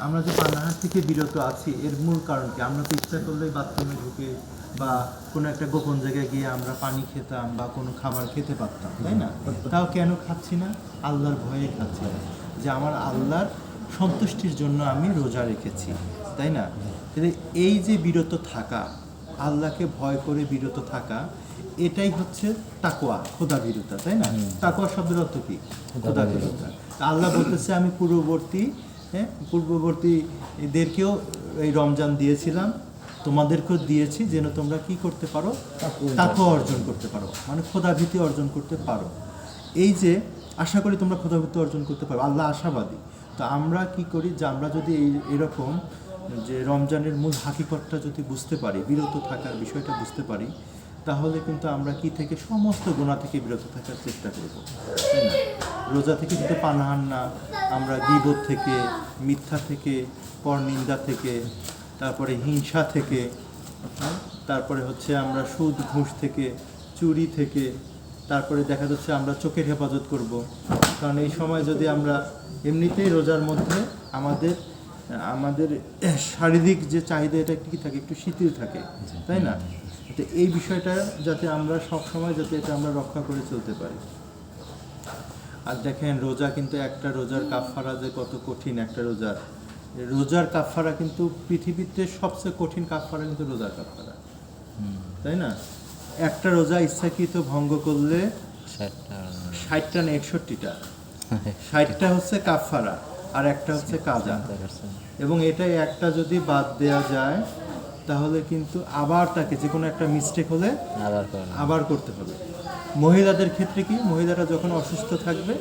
আমরা যে পানাহার থেকে বিরত আছি এর মূল কারণ কি? আমরা তো ইচ্ছা করলেই বাথরুমে ঢুকে বা কোনো একটা গোপন জায়গায় গিয়ে আমরা পানি খেতাম বা কোনো খাবার খেতে পারতাম, তাই না? তাও কেন খাচ্ছি না? আল্লাহর ভয়ে খাচ্ছি না, যে আমার আল্লাহর সন্তুষ্টির জন্য আমি রোজা রেখেছি, তাই না? তাহলে এই যে বিরত থাকা, আল্লাহকে ভয় করে বিরত থাকা, এটাই হচ্ছে তাকওয়া, খোদা ভীরুতা, তাই না? তাকওয়া শব্দের অর্থ কি? খোদা ভীরুতা। আল্লাহ বলতেছে আমি পূর্ববর্তীদেরকেও এই রমজান দিয়েছিলাম, তোমাদেরকেও দিয়েছি যেন তোমরা কি করতে পারো? তাকওয়া অর্জন করতে পারো, মানে খোদাভীতি অর্জন করতে পারো। এই যে আশা করি তোমরা খোদাভীতি অর্জন করতে পারো, আল্লাহ আশাবাদী। তো আমরা কি করি, যে আমরা যদি এরকম যে রমজানের মূল হাকিকতটা যদি বুঝতে পারি, বিরত থাকার বিষয়টা বুঝতে পারি, তাহলে কিন্তু আমরা কি থেকে সমস্ত গুনাহ থেকে বিরত থাকার চেষ্টা করব, তাই না? রোজা থেকে কিন্তু পানাহার না, আমরা গীবত থেকে, মিথ্যা থেকে, পরনিন্দা থেকে, তারপরে হিংসা থেকে, তারপরে হচ্ছে আমরা সুদ ঘুষ থেকে, চুরি থেকে, তারপরে দেখা যাচ্ছে আমরা চোখের হেফাজত করব। কারণ এই সময় যদি আমরা এমনিতেই রোজার মধ্যে আমাদের আমাদের শারীরিক যে চাহিদা এটা কি থাকে, একটু শিথিল থাকে, তাই না? তো এই বিষয়টা যাতে আমরা সব সময় যাতে এটা আমরা রক্ষা করে চলতে পারি। আর দেখেন রোজা কিন্তু একটা রোজার কাফফারা যে কত কঠিন, একটা রোজার কাফফারা কিন্তু পৃথিবীতে সবচেয়ে কঠিন কাফফারা কিন্তু রোজার কাফফারা, তাই না? একটা রোজা ইচ্ছাকৃত ভঙ্গ করলে 60টা না 61টা, 60টা হচ্ছে কাফফারা আর একটা হচ্ছে কাজা। এবং এটাই একটা যদি বাদ দেয়া যায় তাহলে কিন্তু আবার তাকে যে কোনো একটা মিস্টেক হলে আবার করতে হবে। মহিলাদের ক্ষেত্রে কি, মহিলারা যখন অসুস্থ থাকবে,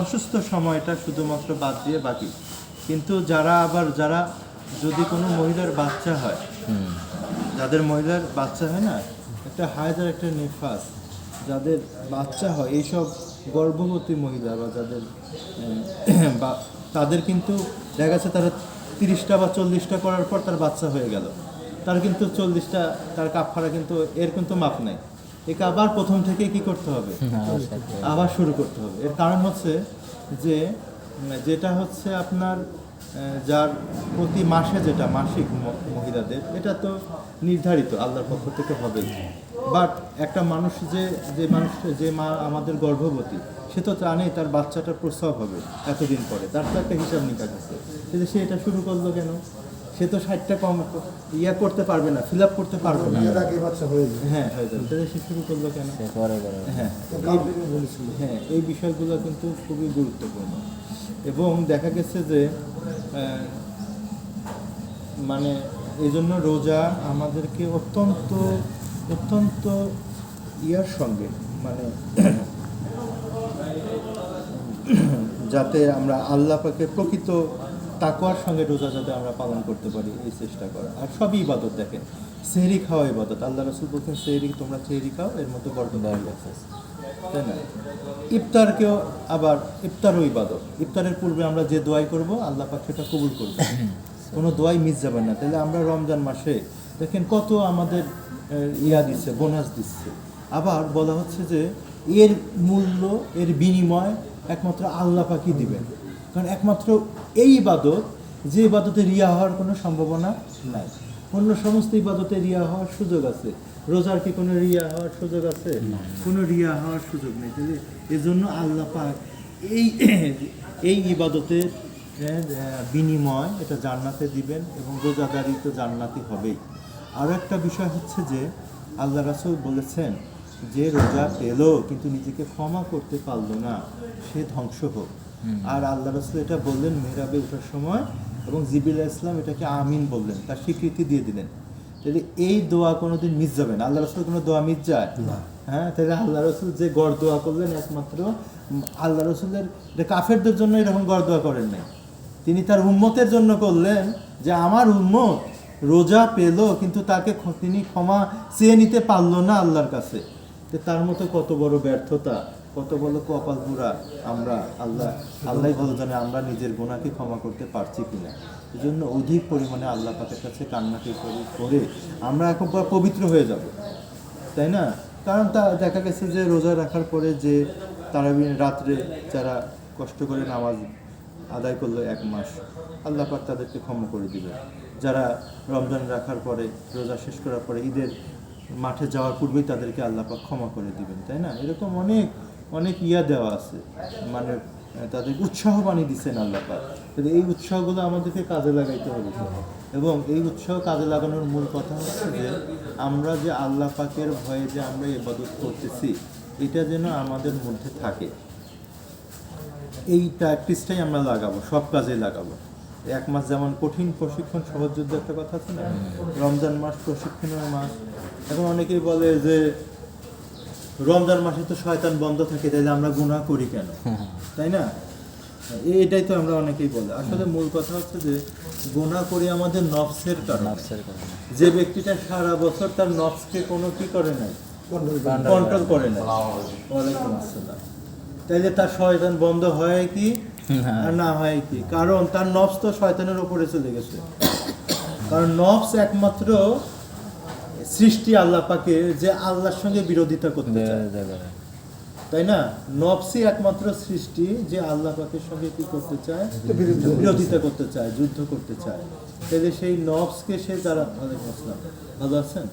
অসুস্থ সময়টা শুধুমাত্র বাদ দিয়ে বাকি। কিন্তু যারা যদি কোনো মহিলার বাচ্চা হয়, যাদের মহিলার বাচ্চা হয় না, একটা হায়দার একটা নেফাস, যাদের বাচ্চা হয়, এইসব গর্ভবতী মহিলা বা যাদের বা তাদের কিন্তু দেখা যাচ্ছে তারা 30টা বা 40টা করার পর তার বাচ্চা হয়ে গেল, তার কিন্তু 40টা তার কাফফারা কিন্তু এর কিন্তু মাপ নাই। একে আবার প্রথম থেকে কি করতে হবে? আবার শুরু করতে হবে। এর কারণ হচ্ছে যে যেটা হচ্ছে আপনার যার প্রতি মাসে যেটা মাসিক মহিলাদের, এটা তো নির্ধারিত আল্লাহর পক্ষ থেকে হবে। বাট একটা মানুষ যে মা আমাদের গর্ভবতী, সে তো জানেই তার বাচ্চাটার প্রসব হবে এতদিন পরে, তার তো একটা হিসাব নিকাশ আছে। কিন্তু সে এটা শুরু করলো কেন? সে তো 60টা কম করতে পারবে না, ফিল আপ করতে পারবে না। হ্যাঁ, হয়ে যাবে। তাহলে সে শুরু করলো কেন? হ্যাঁ, হ্যাঁ, এই বিষয়গুলো কিন্তু খুবই গুরুত্বপূর্ণ। এবং দেখা গেছে যে মানে এই জন্য রোজা আমাদেরকে অত্যন্ত অত্যন্ত ইয়ার সঙ্গে, মানে যাতে আমরা আল্লাহ পাকের প্রকৃত তাকওয়ার সঙ্গে রোজা যাতে আমরা পালন করতে পারি, এই চেষ্টা করা। আর সবই ইবাদত। দেখেন সেহরি খাওয়া ইবাদত, আল্লাহ রাসূল বলছেন তোমরা সেহরি খাও, এর মধ্যে বরকত আছে, তাই না? ইফতারকেও আবার ইফতারও ইবাদত। ইফতারের পূর্বে আমরা যে দোয়াই করব আল্লাহ পাক সেটা কবুল করবে, কোনো দোয়াই মিস যাবে না। তাহলে আমরা রমজান মাসে দেখেন কত আমাদের দিচ্ছে, বোনাস দিচ্ছে। আবার বলা হচ্ছে যে এর মূল্য, এর বিনিময় একমাত্র আল্লাহ পাকই দিবেন। কারণ একমাত্র এই ইবাদত, যে ইবাদতে রিয়া হওয়ার কোনো সম্ভাবনা নাই। অন্য সমস্ত ইবাদতে রিয়া হওয়ার সুযোগ আছে, রোজার কি কোনো রিয়া হওয়ার সুযোগ আছে? কোনো রিয়া হওয়ার সুযোগ নেই। তাহলে এজন্য আল্লাহ পাক এই ইবাদতের বিনিময় এটা জান্নাতে দিবেন, এবং রোজাদারি তো জান্নাতি হবেই। আরও একটা বিষয় হচ্ছে যে আল্লাহ রাসূল বলেছেন যে রোজা পেল কিন্তু নিজেকে ক্ষমা করতে পারলো না, সে ধ্বংস হোক। আর আল্লাহ রাসূল এটা বললেন মেহরাবে ওঠার সময়, এবং জিবরিল আলাইহিস সালাম এটাকে আমিন বললেন, তার স্বীকৃতি দিয়ে দিলেন। তাহলে এই দোয়া কোনোদিন মিস যাবে না। আল্লাহ রাসূল কোনো দোয়া মিস যায় না। হ্যাঁ, তাহলে আল্লাহ রাসূল যে গড় দোয়া করলেন, একমাত্র আল্লাহ রাসূলের কাফেরদের জন্য এরকম গড় দোয়া করেন নাই, তিনি তার উম্মতের জন্য করলেন, যে আমার উম্মত রোজা পেল কিন্তু তাকে তিনি ক্ষমা চেয়ে নিতে পারলো না আল্লাহর কাছে। তো তার মতো কত বড় ব্যর্থতা, কত বড় কপাল পুরা আমরা। আল্লাহ ভালো জানে আমরা নিজের গুনাহকে ক্ষমা করতে পারছি কিনা। এই জন্য অধিক পরিমাণে আল্লাহ পাকের কাছে কান্নাকে করে আমরা একবার পবিত্র হয়ে যাব, তাই না? কারণ তা দেখা গেছে যে রোজা রাখার পরে যে তারাবির রাত্রে যারা কষ্ট করে নামাজ আদায় করলো 1 মাস, আল্লাহ পাক তাদেরকে ক্ষমা করে দিবেন। যারা রমজান রাখার পরে, রোজা শেষ করার পরে ঈদের মাঠে যাওয়ার পূর্বেই তাদেরকে আল্লাহ পাক ক্ষমা করে দিবেন, তাই না? এরকম অনেক অনেক দেওয়া আছে, মানে তাদের উৎসাহ বানিয়ে দিচ্ছেন আল্লাহ পাক। তাহলে এই উৎসাহগুলো আমাদেরকে কাজে লাগাইতে হবে, এবং এই উৎসাহ কাজে লাগানোর মূল কথা হচ্ছে যে আমরা যে আল্লাহ পাকের ভয়ে যে আমরা ইবাদত করতেছি, এটা যেন আমাদের মধ্যে থাকে। এই প্র্যাকটিসটাই আমরা লাগাবো, সব কাজে লাগাবো। 1 মাস যেমন কঠিন প্রশিক্ষণ, সহজ যুদ্ধ একটা কথা আছে না, রমজান মাস প্রশিক্ষণের মাস। এখন অনেকেই বলে যে রমজান মাসে তো শয়তান বন্ধ থাকে, তাইলে আমরা গুনাহ করি কেন, তাই না? এটাই তো আমরা অনেকেই বলে। আসলে মূল কথা হচ্ছে যে গুনাহ করি আমাদের নফসের কারণে। যে ব্যক্তিটা সারা বছর তার নফসকে কোনো কি করে নাই, কন্ট্রোল করে নাই, ওয়ালাইকুম আসসালাম, তাইলে তার শয়তান বন্ধ হয় কি আর না হয় কি? কারণ তার নফস তো শয়তানের উপরে চলে গেছে। কারণ নফস একমাত্র সৃষ্টি আল্লাহ পাকের, যে আল্লাহর সঙ্গে বিরোধিতা করতে চায়, তাই না? নফসই একমাত্র সৃষ্টি যে আল্লাহ পাকের সঙ্গে কি করতে চায়, বিরোধিতা করতে চায়, যুদ্ধ করতে চায়। তাহলে সেই নফসকে সে যারা, ওয়ালাইকুম আসসালাম, ভালো আছেন?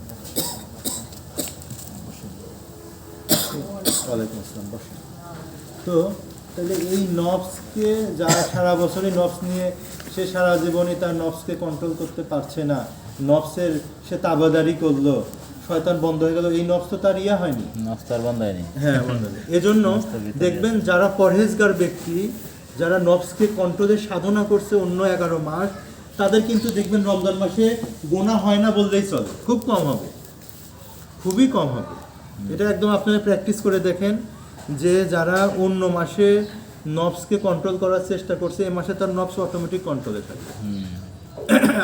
ওয়ালাইকুম আসসালাম, বসেন। তো তাহলে এই নফসকে যারা সারা বছরই নফস নিয়ে, সে সারা জীবনই তার নফসকে কন্ট্রোল করতে পারছে না, নফসের সে তাবাদারি করলো, শয়তান বন্ধ হয়ে গেল, এই নফস তো তার হয়নি, নফস তার বন্ধ হয়নি। হ্যাঁ, বন্ধ হয়নি। এজন্য দেখবেন যারা পরহেজগার ব্যক্তি, যারা নফসকে কন্ট্রোলের সাধনা করছে অন্য 11 মাস, তাদের কিন্তু দেখবেন রমজান মাসে গোনা হয় না বললেই চলে, খুব কম হবে, খুবই কম হবে। এটা একদম আপনারা প্র্যাকটিস করে দেখেন যে যারা অন্য মাসে নফসকে কন্ট্রোল করার চেষ্টা করছে, এই মাসে তার নফস অটোমেটিক কন্ট্রোলে থাকবে।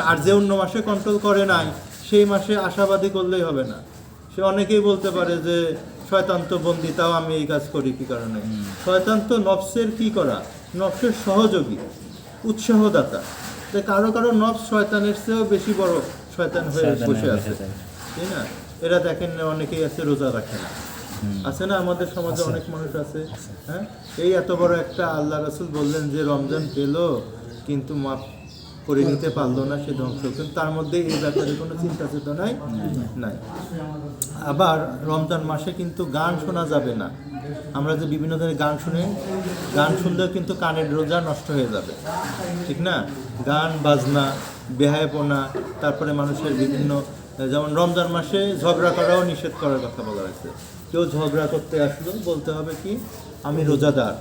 আর যে অন্য মাসে কন্ট্রোল করে নাই, সেই মাসে আশাবাদী করলেই হবে না। সে অনেকেই বলতে পারে যে শয়তান তো বন্দি, তাও আমি এই কাজ করি কি কারণে? শয়তান তো নফসের কি করা, নফসের সহযোগী, উৎসাহদাতা। কারো কারো নফস শয়তানের চেয়েও বেশি বড় শয়তান হয়ে বসে আছে, তাই না? এরা দেখেন অনেকেই আছে রোজা রাখে না, আছে না? আমাদের সমাজে অনেক মানুষ আছে। হ্যাঁ, এই এত বড় একটা আল্লাহ রাসূল বললেন যে রমজান পেল কিন্তু মাফ করে নিতে পারলো না, সে ধ্বংস। কিন্তু তার মধ্যে এই ব্যাপারে কোনো চিন্তা চেতনাই নাই। আবার রমজান মাসে কিন্তু গান শোনা যাবে না। আমরা যে বিভিন্ন ধরনের গান শুনে, গান শুনলেও কিন্তু কানের রোজা নষ্ট হয়ে যাবে, ঠিক না? গান বাজনা, বেহায়াপনা, তারপরে মানুষের বিভিন্ন, যেমন রমজান মাসে ঝগড়া করাও নিষেধ করার কথা বলা হয়েছে। কেউ ঝগড়া করতে আসলো, বলতে হবে কি, আমি রোজাদার,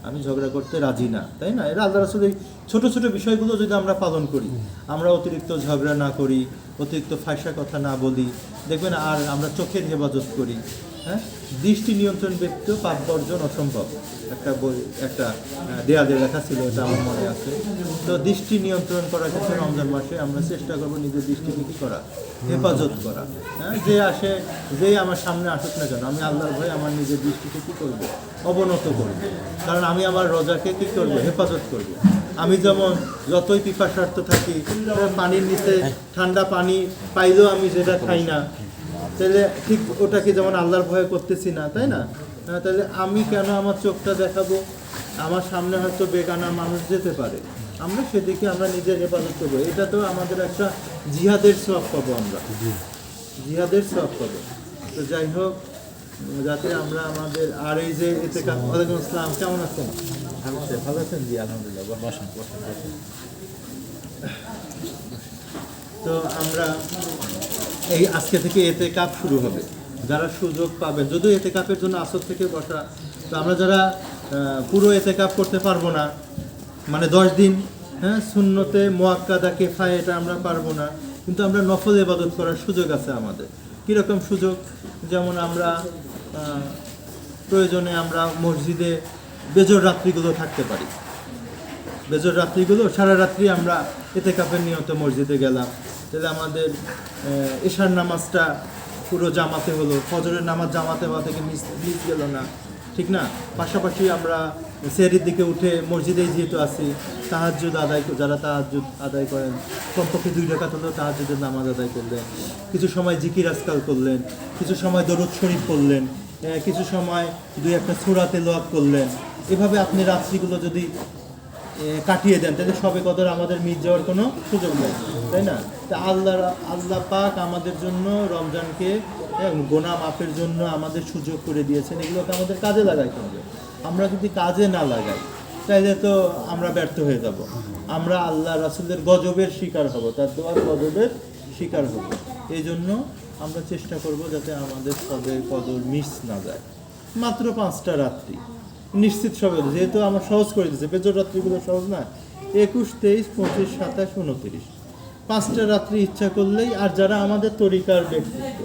আমি ঝগড়া করতে রাজি না, তাই না? এরা আল্লাহ রাসূল এই ছোটো ছোটো বিষয়গুলো যদি আমরা পালন করি, আমরা অতিরিক্ত ঝগড়া না করি, অতিরিক্ত ফাঁসা কথা না বলি, দেখবেন আর আমরা চোখের হেফাজত করি। হ্যাঁ, দৃষ্টি নিয়ন্ত্রণ ব্যতীত পাপ বর্জন অসম্ভব, একটা বই, একটা দেয়ালে লেখা ছিল, এটা আমার মনে আছে। তো দৃষ্টি নিয়ন্ত্রণ করার ক্ষেত্রে রমজান মাসে আমরা চেষ্টা করবো নিজের দৃষ্টিকে কী করা, হেফাজত করা। হ্যাঁ, যে আসে, যেই আমার সামনে আসুক না কেন, আমি আল্লাহর ভয়ে আমার নিজের দৃষ্টিকে কী করবো, অবনত করব। কারণ আমি আমার রোজাকে কী করবো, হেফাজত করব। আমি যেমন যতই পিপাসার্থ থাকি, পানির নিচে ঠান্ডা পানি পাইলেও আমি যেটা খাই না, তাহলে ঠিক ওটাকে যেমন আল্লাহর ভয়ে করতেছি না, তাই না? তাহলে আমি কেন আমার চোখটা দেখাবো? আমার সামনে হয়তো বেগানা মানুষ যেতে পারে, আমরা সেদিকে আমরা নিজের হেফাজত করবো। এটা তো আমাদের একটা জিহাদের সওয়াব পাবো, আমরা জিহাদের সওয়াব পাবো। তো যাই হোক, যাতে আমরা আমাদের, আর এই যে এতে, ওয়ালাইকুম আসসালাম, কেমন আছেন? ভালো আছেন? জি আলহামদুলিল্লাহ। বসেন বসেন বসেন। তো আমরা এই আজকে থেকে এতেকাফ শুরু হবে, যারা সুযোগ পাবেন, যদিও এতেকাফের জন্য আসর থেকে বসা, তো আমরা যারা পুরো এতেকাফ করতে পারবো না, মানে 10 দিন, হ্যাঁ, সুন্নতে মুআক্কাদা কিফায়া, এটা আমরা পারবো না, কিন্তু আমরা নফল ইবাদত করার সুযোগ আছে আমাদের। কীরকম সুযোগ? যেমন আমরা প্রয়োজনে আমরা মসজিদে বেজর রাত্রিগুলো থাকতে পারি, বেজর রাত্রিগুলো সারা রাত্রি আমরা এতেকাফের নিয়ত মসজিদে গেলাম, তাহলে আমাদের এশার নামাজটা পুরো জামাতে হলো, ফজরের নামাজ জামাতে হওয়া থেকে মিস গেল না, ঠিক না? পাশাপাশি আমরা সেহরির দিকে উঠে মসজিদেই যেহেতু আছি, তাহাজ্জুদ আদায়, যারা তাহাজ্জুদ আদায় করেন কমপক্ষে 2 রাকাত হলেও তাহাজ্জুদের নামাজ আদায় করলেন, কিছু সময় জিকির আজকাল করলেন, কিছু সময় দরুদ শরীফ পড়লেন, কিছু সময় 2-1টা সূরা তেলাওয়াত করলেন। এভাবে আপনি রাত্রিগুলো যদি কাটিয়ে দেন, তাহলে সবে কদর আমাদের মিস যাওয়ার কোনো সুযোগ নেই, তাই না? তা আল্লাহ পাক আমাদের জন্য রমজানকে গোনা মাপের জন্য আমাদের সুযোগ করে দিয়েছেন, এগুলোকে আমাদের কাজে লাগাইতে হবে। আমরা যদি কাজে না লাগাই তাইলে তো আমরা ব্যর্থ হয়ে যাব, আমরা আল্লাহ রাসূলের গজবের শিকার হব, তার দোয়ার গজবের শিকার হব। এই জন্য আমরা চেষ্টা করব যাতে আমাদের সবে কদর মিস না যায়। মাত্র 5টা রাত্রি নিশ্চিত সবে, যেহেতু আমার সহজ করে দিচ্ছে, বেজর রাত্রিগুলো সহজ না, 21, 23, 25, 27, 29, 5টা রাত্রি ইচ্ছা করলেই। আর যারা আমাদের তরিকার ব্যক্তিত্ব,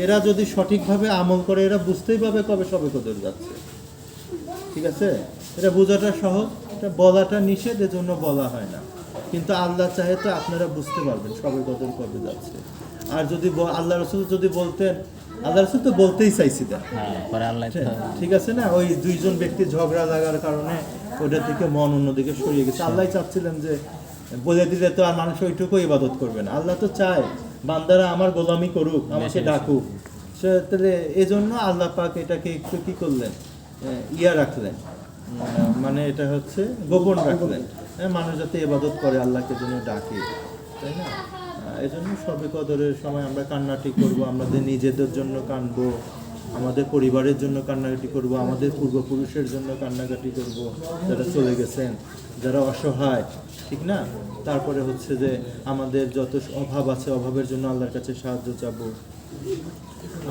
এরা যদি সঠিকভাবে আমল করে, এরা বুঝতেই পাবে কবে সবে কদর যাচ্ছে, ঠিক আছে? এটা বোঝাটা সহজ, এটা বলাটা নিষেধ, এজন্য বলা হয় না। কিন্তু আল্লাহ চাহে তো আপনারা বুঝতে পারবেন সবে কদর কবে যাচ্ছে। আর যদি আল্লাহ রাসূল যদি বলতেন, আল্লাহ রাসূল তো বলতেই চাইছিলেন, ঠিক আছে না? ওই 2জন ব্যক্তি ঝগড়া লাগার কারণে ওটার দিকে মন অন্যদিকে সরিয়ে গেছে। আল্লাহ চাচ্ছিলেন যে বলে দিলে তো আর মানুষ ওইটুকু ইবাদত করবে না। আল্লাহ তো চায় বান্দারা আমার গোলামি করুক, আমাকে ডাকুক। তাহলে এই জন্য আল্লাহ পাক এটাকে একটু কি করলেন, রাখলেন, মানে এটা হচ্ছে গোপন রাখলেন, মানুষ যাতে ইবাদত করে, আল্লাহকে যেন ডাকে, তাই না? এই জন্য সবে কদরের সময় আমরা কান্নাটি করব, আমাদের নিজেদের জন্য কাঁদবো, আমাদের পরিবারের জন্য কান্নাকাটি করব, আমাদের পূর্বপুরুষের জন্য কান্নাকাটি করব, যারা চলে গেছেন, যারা অসহায়, ঠিক না? তারপরে হচ্ছে যে আমাদের যত অভাব আছে, অভাবের জন্য আল্লাহর কাছে সাহায্য চাবো,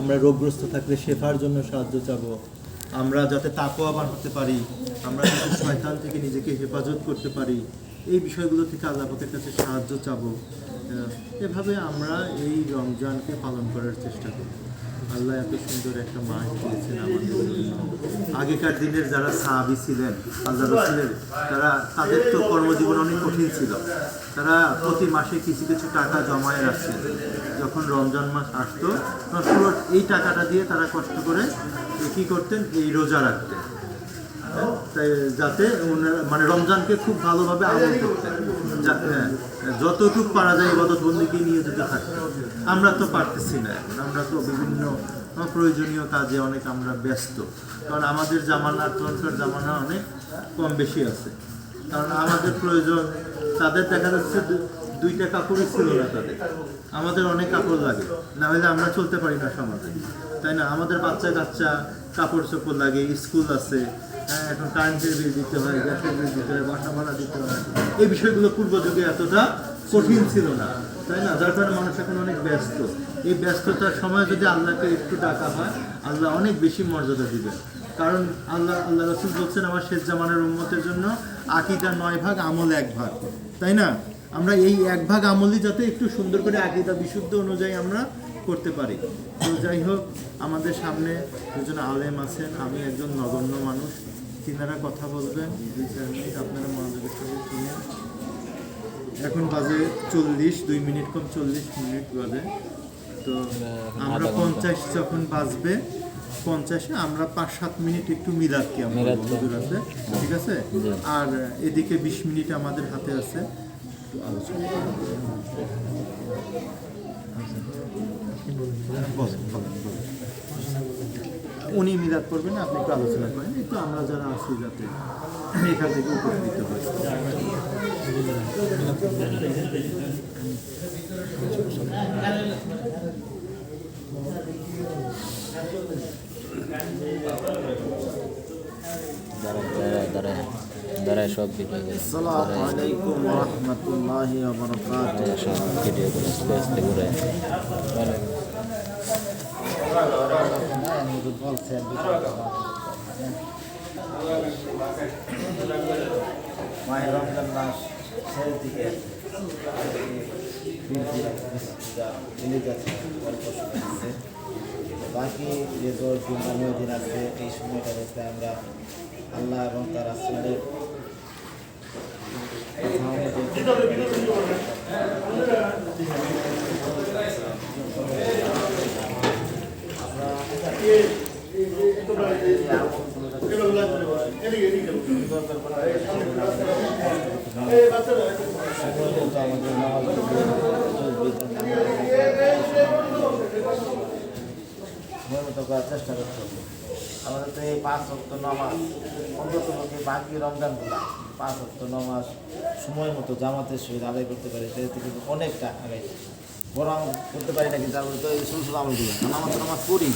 আমরা রোগগ্রস্ত থাকলে শেফার জন্য সাহায্য চাবো, আমরা যাতে তাকওয়াবান হতে পারি, আমরা যাতে শয়তান থেকে নিজেকে হেফাজত করতে পারি, এই বিষয়গুলো থেকে আল্লাহ পাকের কাছে সাহায্য চাবো। এভাবে আমরা এই রমজানকে পালন করার চেষ্টা করব। আল্লাহ এত সুন্দর একটা মাস দিয়েছেন আমাদের জন্য। আগেকার দিনের যারা সাহাবী ছিলেন আল্লাহ রাসূলের, তাদের তো কর্মজীবন অনেক কঠিন ছিল। তারা প্রতি মাসে কিছু কিছু টাকা জমায়ে রাখছেন, যখন রমজান মাস আসতো পুরো এই টাকাটা দিয়ে তারা কষ্ট করে কী করতেন, এই রোজা রাখতেন, তাই যাতে মানে রমজানকে খুব ভালোভাবে আমল করতেন, যতটুকু পারা যায় ইবাদত বন্দেগী নিয়ে যেতে থাকতেন। আমরা তো পারতেছি না এখন, আমরা তো বিভিন্ন প্রয়োজনীয় কাজে অনেক আমরা ব্যস্ত, কারণ আমাদের জামানা তখনকার জামানা অনেক কম বেশি আছে, কারণ আমাদের প্রয়োজন, তাদের দেখা যাচ্ছে 2টা কাপড়ই ছিল না তাদের, আমাদের অনেক কাপড় লাগে, না হলে আমরা চলতে পারি না সমাজে, তাই না? আমাদের বাচ্চা কাচ্চা কাপড় চোপড় লাগে, স্কুল আছে, এখন কারেন্টের বিল দিতে হয়, গ্যাসের বিল দিতে হয়, বাসা ভাড়া দিতে হয়, এই বিষয়গুলো পূর্ব যুগে এতটা কঠিন ছিল না, তাই না? যার কারণে মানুষ এখন অনেক ব্যস্ত। এই ব্যস্ততার সময় যদি আল্লাহকে একটু ডাকা হয়, আল্লাহ অনেক বেশি মর্যাদা দিবেন। কারণ আল্লাহ রাসূল বলছেন, আমার শেষ জামানের উম্মতের জন্য আকীদা 9 ভাগ, আমল 1 ভাগ, তাই না? আমরা এই 1 ভাগ আমলই যাতে একটু সুন্দর করে আকীদা বিশুদ্ধ অনুযায়ী আমরা করতে পারি। তো যাই হোক, আমাদের সামনে দুজন আলেম আছেন, আমি একজন নগণ্য মানুষ, তিনারা কথা বলবেন 2-4 মিনিট, আপনারা মনোযোগের সঙ্গে শুনেন। এখন বাজে 40, 2 মিনিট কম 40 মিনিট বাজে। তো আমরা 50 যখন বাজবে, 50-এ আমরা 5-7 মিনিট একটু মিলাদ কিয়াম করব হুজুরাতে, ঠিক আছে? আর এদিকে 20 মিনিট আমাদের হাতে আছে, একটু আলোচনা উনি মিলাদ করবেন, আপনি একটু আলোচনা করেন, একটু আমরা যারা আছি যাতে এখান থেকে উপকৃত হয়। দাঁড়ায় সব ভিডিও। আসসালামু আলাইকুম ওয়া রাহমাতুল্লাহি ওয়া বারাকাতুহু। সব ভিডিওগুলো আস্তে আস্তে করে মাহে রমজান মাস শেষ দিকে বাকি যে 10 দিন বা 9 দিন আছে, এই সময়টা যাতে আমরা আল্লাহ এবং তার রাসূলের চেষ্টা করতে হবে। আমাদের তো এই 5 ওয়াক্ত নামাজ অন্তত বাকি রমজানগুলো 5 ওয়াক্ত নামাজ সময় মতো জামাতের সহিত আদায় করতে পারি, সেটা থেকে অনেকটা আগাই বরং করতে পারি না, কিন্তু আমরা তো এই ছোটো ছোটো আমলগুলো নামাজ পড়ি,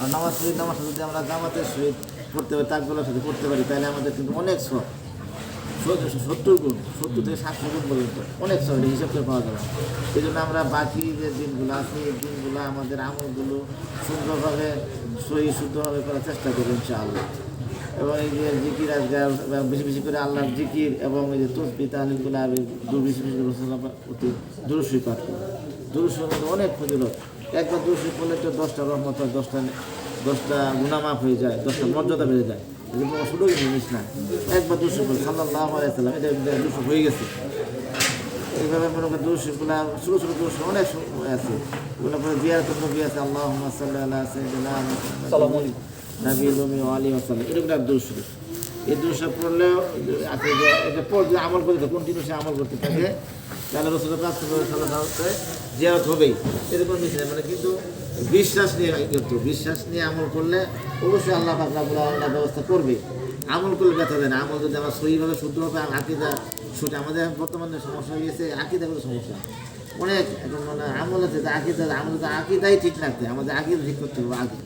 আর নামাজটা যদি আমরা জামাতের সহিত করতে পারি, তাকগুলোর সাথে করতে পারি, তাহলে আমাদের কিন্তু অনেক সব 70 গুণ 70 থেকে 60 গুণ পর্যন্ত অনেক সব হিসাব করে পাওয়া যাবে। এই জন্য আমরা বাকি যে দিনগুলো আছে এই দিনগুলো আমাদের আমলগুলো সুন্দরভাবে শুদ্ধভাবে করার চেষ্টা করবো ইনশাআল্লাহ। এবং এই যে জিকির আজগার বেশি বেশি করে আল্লাহর জিকির এবং এই যে তসবিহ তাহলিলগুলো আমি বেশি বেশি করে রাসূলুল্লাহ প্রতি দুরূদ শরীফ পাঠ করি। দুরূদ শরীফের মধ্যে অনেক ফজিলত, একবার দুরূদ শরীফ পড়লে তো 10টা রহমত হয়, 10টা গুনাহ মাফ হয়ে যায়, 10টা মর্যাদা বেড়ে যায়। এগুলো কোনো ছোটো জিনিস না, একবার দুরূদ শরীফ সাল্লাল্লাহু আলাইহি ওয়াসাল্লাম এটা দুরূদ শরীফ হয়ে গেছে। এইভাবে মনে করেন দুরূদ শরীফগুলো ছোটো ছোটো দুরূদ শরীফ অনেক আছে, ওগুলো পরে জিয়ারতুন নবী আছে, আল্লাহুম্মা সাল্লি আলা সাইয়্যিদিনা মুহাম্মাদ নবী লুমি আলী ওয়াসাল্লাম, এরকম একটা দুরূদ শরীফ। এই দুরূদ শরীফ পড়লেও আছে যে এটা পর যদি আমল করতে কন্টিনিউসলি আমল করতে থাকে তাহলে রাসূলুল্লাহ সাল্লাল্লাহু আলাইহি ওয়াসাল্লাম জিয়ারত হবেই, এরকম কিছু নেই। মানে কিন্তু বিশ্বাস নিয়ে আমল করলে অবশ্যই আল্লাহ পাক রব্বুল আলামিন ব্যবস্থা করবে। আমল করলে ব্যথা দেয় না, আমল যদি আমরা সহিভাবে শুদ্ধভাবে আকীদা শুনে, আমাদের বর্তমানে সমস্যা হয়ে গেছে আকিদাগত সমস্যা অনেক। এখন মানে আমল আছে, আমাদের আকিদাই ঠিক রাখতে, আমাদের আকিদা ঠিক করতে হবে।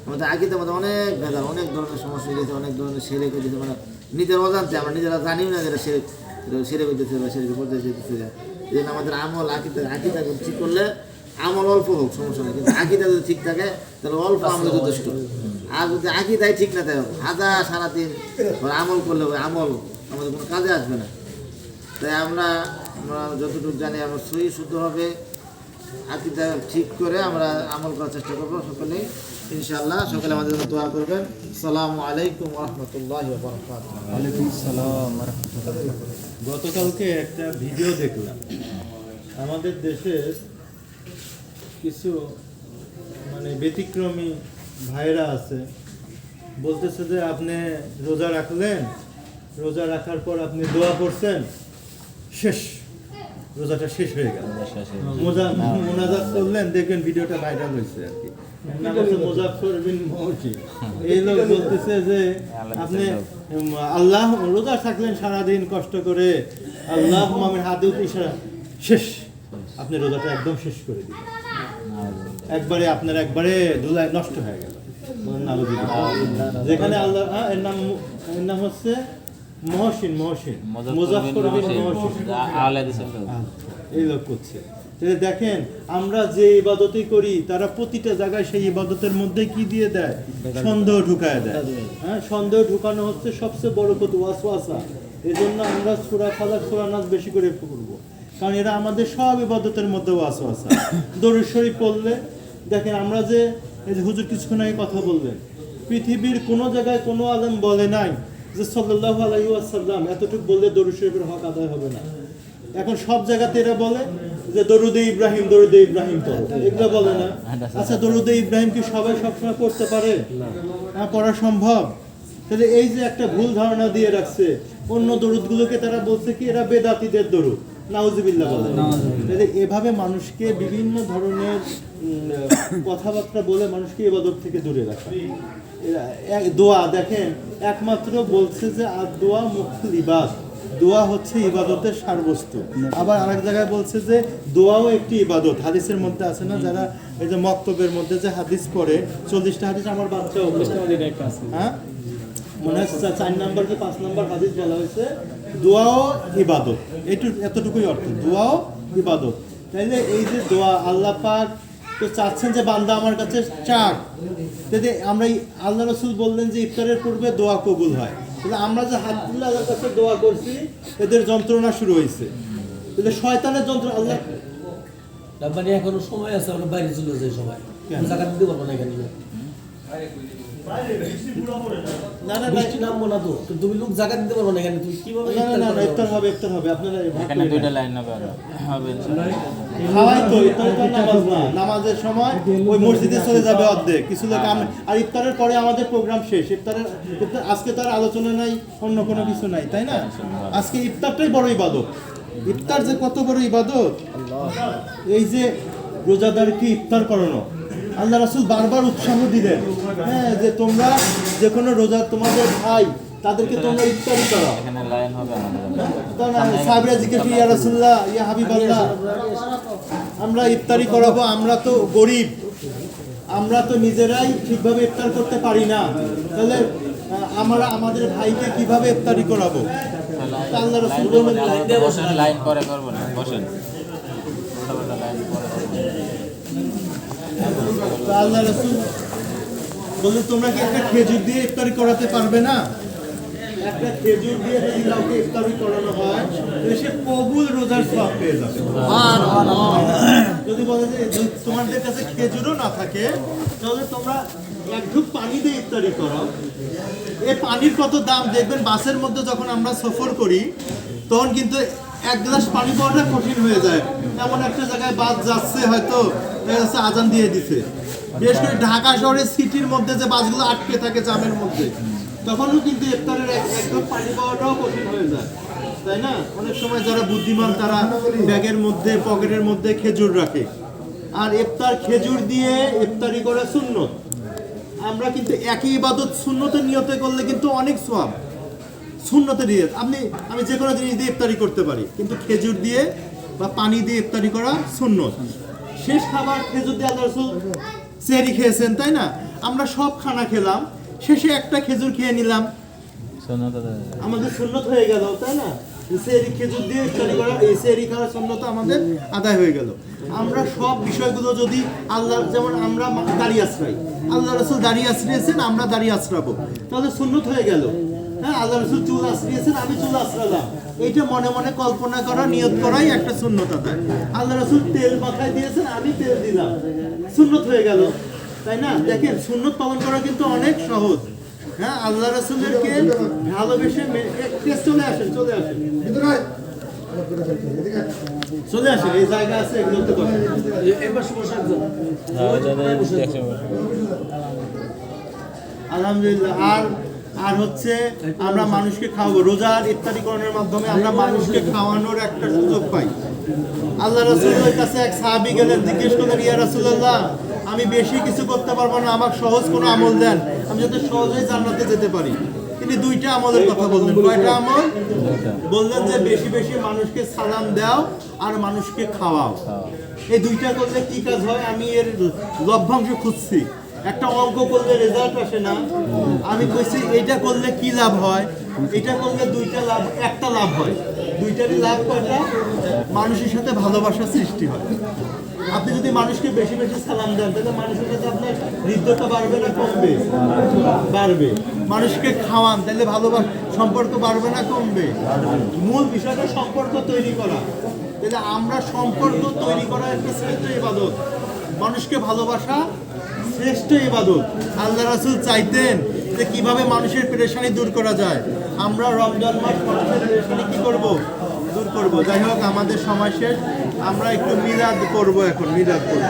আমাদের আকিদার মধ্যে অনেক ভেজাল, অনেক ধরনের সমস্যা হয়ে গেছে, অনেক ধরনের সেরে করে দিতে, মানে নিজের অজান্তে আমরা নিজেরা জানিও না যেটা সেরে করতেছে বা সেরে করতে যেতেছে। এই জন্য আমাদের আমল আকিদা ঠিক করলে আমল অল্প হোক সমস্যা নেই, কিন্তু আকিদা যদি ঠিক থাকে তাহলে অল্প আমল যথেষ্ট। আর যদি আকিদাই ঠিক না থাকে, হাজার সারাদিন আমল করলে আমল আমাদের কোনো কাজে আসবে না। তাই আমরা যতটুকু জানি আমরা সহি শুদ্ধভাবে আকিদা ঠিক করে আমরা আমল করার চেষ্টা করবো সকলেই ইনশাআল্লাহ। সকলে আমাদের জন্য দোয়া করবেন। আসসালামু আলাইকুম ওয়া রাহমাতুল্লাহি ওয়া বারাকাতুহু। ওয়ালাইকুম আসসালাম ওয়া রাহমাতুল্লাহ। গতকালকে একটা ভিডিও দেখলাম, আমাদের দেশের কিছু মানে ব্যতিক্রমী ভাইরা আছে, বলতেছে যে আপনি রোজা রাখলেন, রোজা রাখার পর আপনি দোয়া করছেন, শেষ, রোজাটা শেষ হয়ে গেল। মোনাজাত করলেন, দেখবেন ভিডিওটা ভাইরাল হয়েছে আর কি। মুজাফফর বিন মহসি এই লোক বলতেছে যে আপনি আল্লাহ রোজা থাকলেন সারাদিন কষ্ট করে, আল্লাহ মামের হাতে ইশারা, শেষ, আপনি রোজাটা একদম শেষ করে দিলেন, একবারে ধুলায় নষ্ট হয়ে গেল। যেখানে আল্লাহ এর নাম হচ্ছে মহসিন মুজাফফর বিন মহসিন এই লোক করছে। দেখেন আমরা যে ইবাদতই করি তারা প্রতিটা জায়গায় সেই ইবাদতের মধ্যে কি দিয়ে দেয়, সন্দেহ ঢুকায় দেয়। হ্যাঁ, সন্দেহ ঢুকানো হচ্ছে সবচেয়ে বড় ক্ষতি, ওয়াসওয়াসা। এই জন্য আমরা সূরা ফালাক সূরা নাস বেশি করে পড়ব, কারণ এরা আমাদের সব ইবাদতের মধ্যে ওয়াসওয়াসা। দরুদ শরীফ পড়লে দেখেন, আমরা যে এই যে হুজুর কিছুক্ষণ আগে কথা বললেন, পৃথিবীর কোনো জায়গায় কোনো আলেম বলে নাই যে সাল্লাল্লাহু আলাইহি ওয়াসাল্লাম এতটুকু বললে দরুদ শরীফের হক আদায় হবে না। এখন সব জায়গাতে এরা বলে যে দরুদে ইব্রাহিম পড়ো, এগুলো বলে না। আচ্ছা, দরুদে ইব্রাহিম কি সবাই সবসময় পড়তে পারে? না, পড়া সম্ভব। তাহলে এই যে একটা ভুল ধারণা দিয়ে রাখছে, অন্য দরুদগুলোকে তারা বলছে কি এরা বেদাতীদের দরুদ, নাউজুবিল্লাহ বলে। তাহলে এভাবে মানুষকে বিভিন্ন ধরনের কথাবার্তা বলে মানুষকে ইবাদত থেকে দূরে রাখা। দোয়া দেখেন, একমাত্র বলছে যে আর দোয়া মুখুল ইবাদ, দোয়া হচ্ছে ইবাদতের সারবস্তু। আবার আরেক জায়গায় বলছে যে দোয়াও একটি ইবাদত। হাদিসের মধ্যে আছে না, যারা এই যে মক্তবের মধ্যে যে হাদিস পড়ে, 40টা হাদিস আমার বাচ্চাও, হ্যাঁ মনে হয় 4 নাম্বার কি 5 নাম্বার হাদিস বলা হয়েছে দোয়াও ইবাদত। এতটুকুই অর্থ, দোয়াও ইবাদত। তাইলে এই যে দোয়া, আল্লাহ পাক তো চাচ্ছেন যে বান্দা আমার কাছে চাক। তাহলে আমরা আল্লাহ রাসূল বললেন যে ইফতারের পূর্বে দোয়া কবুল হয়। তাহলে আমরা যে হাত তুলে আল্লাহর কাছে দোয়া করছি, এদের যন্ত্রণা শুরু হয়েছে। তাহলে শয়তানের যন্ত্রণা আল্লাহ মানে এখনো সময় আছে, আমরা বাইরে চলে যাই সবাই, জাকাত দিতে পারবো না এখানে। বৃষ্টি নামবো না তো, তুমি লোক জাকাত দিতে পারবো না এখানে, তুমি কিভাবে ইফতার হবে আপনারা এখানে দুইটা লাইন হবে খাওয়াই তো, ইফতার তো নামাজ না, নামাজের সময় ওই মসজিদে চলে যাবে অর্ধেক কিছু লোক। আর ইফতারের পরে আমাদের প্রোগ্রাম শেষ। আজকে তার আলোচনা নাই, অন্য কোনো কিছু নাই, তাই না? আজকে ইফতারটাই বড় ইবাদত। ইফতার যে কত বড় ইবাদত, এই যে রোজাদারকে ইফতার করানো, আল্লাহ রাসূল বারবার উৎসাহ দিলেন, হ্যাঁ, যে তোমরা যে কোনো রোজা তোমাদের ভাই তাদেরকে তোমরা ইফতারি করো। এখানে লাইন হবে আমাদের। কারণ সাহাবীরা জিজ্ঞেস করে, ইয়া রাসূলুল্লাহ, ইয়া হাবিবাল্লাহ, আমরা ইফতারি করাবো, আমরা তো গরিব, আমরা তো নিজেরাই ঠিকভাবে ইফতার করতে পারি না, তাহলে আমরা আমাদের ভাইকে কিভাবে ইফতারি করাবো? তা আল্লাহ রাসূল বললেন, বসেন, লাইন পরে করবো না, বসেন। উল্টাপাল্টা লাইন পরে করবো। তা আল্লাহ রাসূল বললেন, তোমরা কি একটা খেজুর দিয়ে ইফতারি করাতে পারবে না? একটা খেজুর দিয়ে যদি কাউকে ইফতারি করানো হয় তাহলে সে কবুল রোজার সওয়াব পেয়ে যাবে। যদি বলে যে তোমাদের কাছে খেজুরও না থাকে, তাহলে তোমরা এক ঢুক পানি দিয়ে ইফতারি করো। এই পানির কত দাম দেখবেন, বাসের মধ্যে যখন আমরা সফর করি তখন কিন্তু এক গ্লাস পানি পাওয়াটা কঠিন হয়ে যায়। এমন একটা জায়গায় বাস যাচ্ছে, হয়তো দেখা যাচ্ছে আজান দিয়ে দিছে, বিশেষ করে ঢাকা শহরের সিটির মধ্যে যে বাসগুলো আটকে থাকে জ্যামের মধ্যে, তখনও কিন্তু ইফতারের একদম পানি পাওয়াটাও কঠিন হয়ে যায়, তাই না? অনেক সময় যারা বুদ্ধিমান তারা ব্যাগের মধ্যে, পকেটের মধ্যে খেজুর রাখে। আর ইফতার খেজুর দিয়ে ইফতারি করা সুন্নত। আমরা কিন্তু একই ইবাদত সুন্নতের নিয়তে করলে কিন্তু অনেক সওয়াব। সুন্নতের নিয়ত আমি যে কোনো জিনিস দিয়ে ইফতারি করতে পারি, কিন্তু খেজুর দিয়ে বা পানি দিয়ে ইফতারি করা সুন্নত। শেষ খাবার খেজুর দিয়ে, আল্লাহ রাসূল সেহরি খেয়েছেন, তাই না? আমরা সব খানা খেলাম, শেষে একটা খেজুর খেয়ে নিলাম, আমাদের সুন্নত হয়ে গেল, তাই না? সেহরি খেজুর দিয়ে ইফতারি করা, এই সেহরি খাওয়ার সুন্নত আমাদের আদায় হয়ে গেল। আমরা সব বিষয়গুলো যদি আল্লাহ, যেমন আমরা দাড়ি আশ্রাই, আল্লাহ রাসূল দাড়ি আশ্রিয়েছেন, আমরা দাড়ি আশ্রাবো, তাহলে সুন্নত হয়ে গেল। হ্যাঁ, আল্লাহ রাসূল চুল আশ্রিয়েছেন, আমি চুল আশ্রালাম, এইটা মনে মনে কল্পনা করা, নিয়ত করাই একটা সুন্নত আদায়। আল্লাহ রাসূল তেল মাথায় দিয়েছেন, আমি তেল দিলাম, সুন্নত হয়ে গেল, তাই না? দেখেন, সুন্নত পালন করা কিন্তু অনেক সহজ। হ্যাঁ, আল্লাহ রাসূলকে ভালোবেসে চলে আসেন, চলে আসেন, চলে আসেন, এই জায়গা আছে, এগুলোতে বসেন। এবার সমস্যা একদম আলহামদুলিল্লাহ। আর হচ্ছে আমরা মানুষকে খাওয়াবো, রোজার ইফতারি করানোর মাধ্যমে আমরা মানুষকে খাওয়ানোর একটা সুযোগ পাই। আল্লাহ রাসূলের কাছে এক সাহাবী গেলেন, জিজ্ঞেস করলেন, ইয়া রাসূলুল্লাহ, আমি বেশি কিছু করতে পারবো না, আমাকে সহজ কোনো আমল দেন, আমি যাতে সহজেই জান্নাতে যেতে পারি। তিনি দুইটা আমলের কথা বললেন। কয়টা আমল বললেন? যে বেশি বেশি মানুষকে সালাম দাও আর মানুষকে খাওয়াও। এই দুইটা করলে কি কাজ হয়? আমি এর লভ্যাংশ খুঁজছি, একটা অঙ্ক করলে রেজাল্ট আসে না, আমি কইছি এইটা করলে কি লাভ হয়, এটা করলে দুইটা লাভ, একটা লাভ হয়। দুইটারই লাভ কয়টা? মানুষের সাথে ভালোবাসা সৃষ্টি হয়। আপনি যদি মানুষকে বেশি বেশি সালাম দেন, তাহলে মানুষের সাথে আপনার হৃদ্যতা বাড়বে না কমবে? বাড়বে। মানুষকে খাওয়ান, তাহলে ভালোবাসা সম্পর্ক বাড়বে না কমবে? মূল বিষয়টা সম্পর্ক তৈরি করা। তাহলে আমরা সম্পর্ক তৈরি করা একটা শ্রেষ্ঠ ইবাদত। মানুষকে ভালোবাসা শ্রেষ্ঠ ইবাদত। আল্লাহ রাসূল চাইতেন যে কিভাবে মানুষের পেরেশানি দূর করা যায়। আমরা রমজান মাস মানুষের পেরেশানি কি করব? দূর করব। যাই হোক, আমাদের সময় শেষ, আমরা একটু মিলাদ করব, এখন মিলাদ করব।